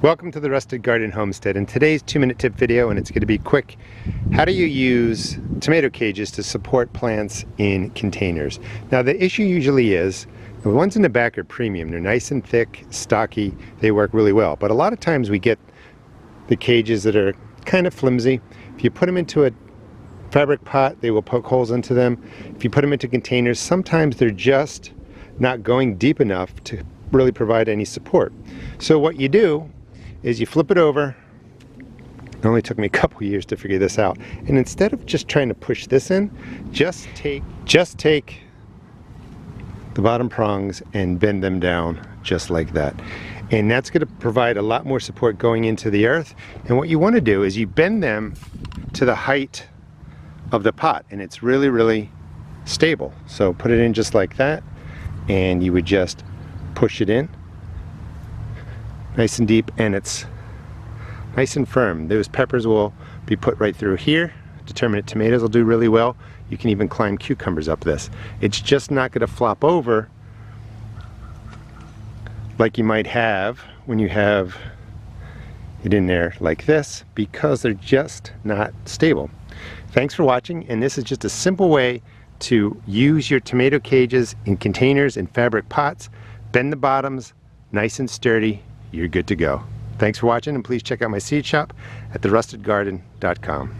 Welcome to the Rusted Garden Homestead. In today's 2-minute tip video, and it's going to be quick, how do you use tomato cages to support plants in containers? Now the issue usually is, the ones in the back are premium. They're nice and thick, stocky, they work really well. But a lot of times we get the cages that are kind of flimsy. If you put them into a fabric pot, they will poke holes into them. If you put them into containers, sometimes they're just not going deep enough to really provide any support. So what you do is you flip it over. It only took me a couple years to figure this out. And instead of just trying to push this in, just take the bottom prongs and bend them down just like that. And that's going to provide a lot more support going into the earth. And what you want to do is you bend them to the height of the pot, and it's really, really stable. So put it in just like that, and you would just push it in nice and deep, and it's nice and firm. Those peppers will be put right through here. Determinate tomatoes will do really well. You can even climb cucumbers up this. It's just not going to flop over like you might have when you have it in there like this, because they're just not stable. Thanks for watching, and this is just a simple way to use your tomato cages in containers and fabric pots. Bend the bottoms nice and sturdy. You're good to go. Thanks for watching, and please check out my seed shop at therustedgarden.com.